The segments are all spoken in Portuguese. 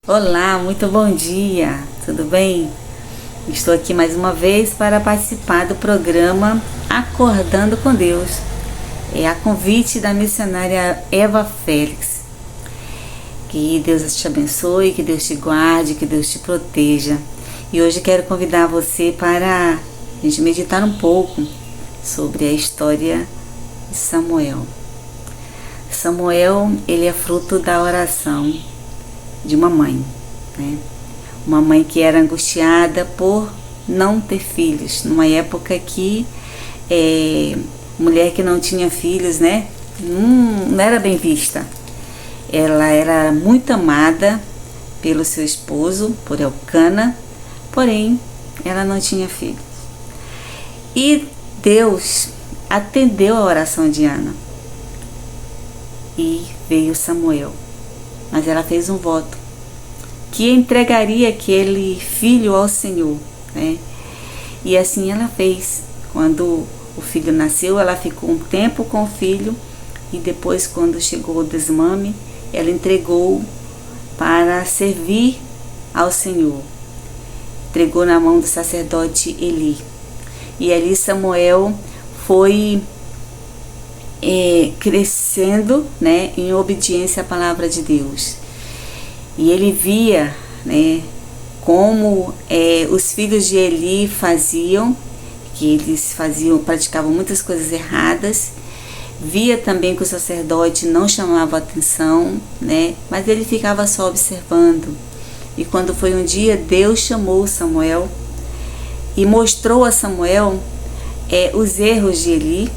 Olá, muito bom dia, tudo bem? Estou aqui mais uma vez para participar do programa Acordando com Deus. É a convite da missionária Eva Félix. Que Deus te abençoe, que Deus te guarde, que Deus te proteja. E hoje quero convidar você para a gente meditar um pouco sobre a história de Samuel. Samuel, ele é fruto da oração de uma mãe, né? Uma mãe que era angustiada por não ter filhos, numa época que mulher que não tinha filhos, né, não era bem vista. Ela era muito amada pelo seu esposo, por Elcana, porém ela não tinha filhos. E Deus atendeu a oração de Ana e veio Samuel. Mas ela fez um voto que entregaria aquele filho ao Senhor, né? E assim ela fez. Quando o filho nasceu, ela ficou um tempo com o filho e depois, quando chegou o desmame, ela entregou para servir ao Senhor. Entregou na mão do sacerdote Eli. E ali Samuel foi crescendo, né, em obediência à palavra de Deus. E ele via, né, como os filhos de Eli faziam, que eles praticavam muitas coisas erradas. Via também que o sacerdote não chamava atenção, né, mas ele ficava só observando. E quando foi um dia, Deus chamou Samuel e mostrou a Samuel os erros de Eli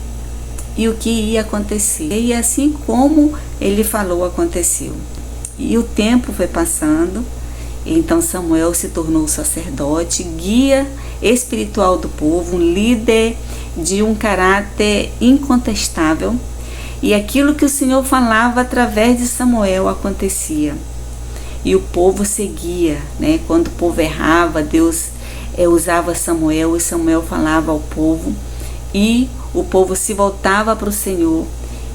e o que ia acontecer. E assim como ele falou, aconteceu. E o tempo foi passando, então Samuel se tornou sacerdote, guia espiritual do povo, um líder de um caráter incontestável. E aquilo que o Senhor falava através de Samuel acontecia. E o povo seguia, né? Quando o povo errava, Deus usava Samuel e Samuel falava ao povo. E o povo se voltava para o Senhor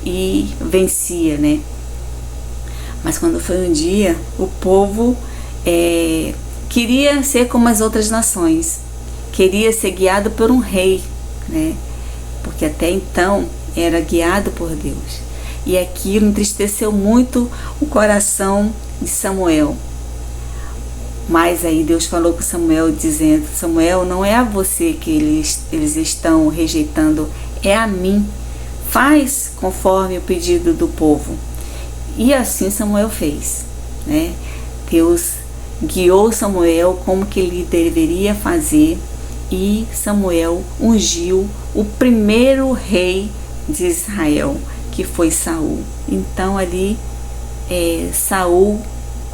e vencia, né? Mas quando foi um dia, o povo queria ser como as outras nações, queria ser guiado por um rei, né? Porque até então era guiado por Deus. E aquilo entristeceu muito o coração de Samuel. Mas aí Deus falou com Samuel dizendo: Samuel, não é a você que eles estão rejeitando, é a mim. Faz conforme o pedido do povo. E assim Samuel fez, né? Deus guiou Samuel como que ele deveria fazer e Samuel ungiu o primeiro rei de Israel, que foi Saul. Então ali Saul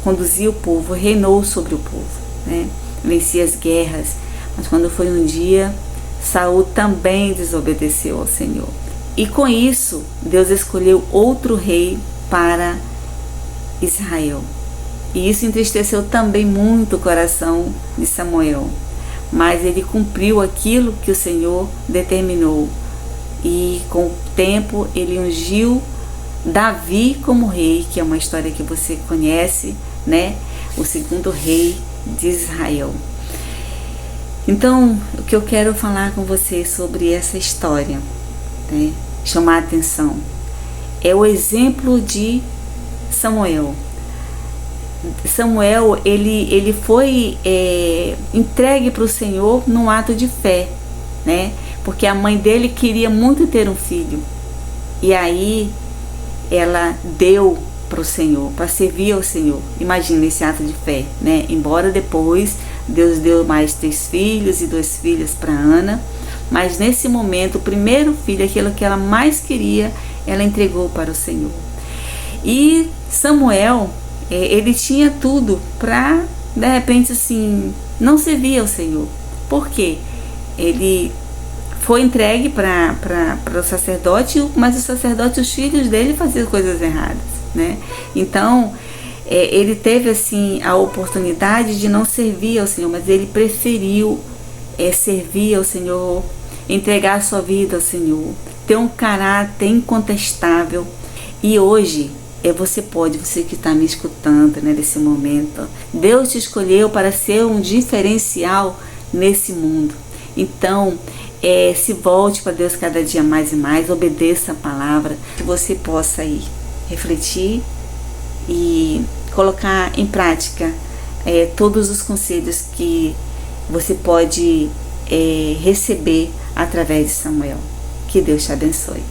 conduzia o povo, reinou sobre o povo, né? Vencia as guerras. Mas quando foi um dia, Saul também desobedeceu ao Senhor. E com isso, Deus escolheu outro rei para Israel. E isso entristeceu também muito o coração de Samuel. Mas ele cumpriu aquilo que o Senhor determinou. E com o tempo ele ungiu Davi como rei, que é uma história que você conhece, né? O segundo rei de Israel. Então, o que eu quero falar com você sobre essa história, né? Chamar a atenção, é o exemplo de Samuel. Samuel, ele foi entregue para o Senhor num ato de fé, né? Porque a mãe dele queria muito ter um filho. E aí ela deu para o Senhor, para servir ao Senhor. Imagina esse ato de fé, né? Embora depois Deus deu mais 3 filhos e 2 filhas para Ana, mas nesse momento o primeiro filho, aquilo que ela mais queria, ela entregou para o Senhor. E Samuel, ele tinha tudo para, de repente, assim, não servir ao Senhor. Por quê? Ele foi entregue para o sacerdote, mas o sacerdote, os filhos dele faziam coisas erradas, né? Então, ele teve, assim, a oportunidade de não servir ao Senhor, mas ele preferiu servir ao Senhor, entregar a sua vida ao Senhor, ter um caráter incontestável. E hoje você pode, você que está me escutando, né, nesse momento. Deus te escolheu para ser um diferencial nesse mundo. Então, se volte para Deus cada dia mais e mais, obedeça a palavra, que você possa aí refletir e colocar em prática todos os conselhos que você pode receber através de Samuel. Que Deus te abençoe.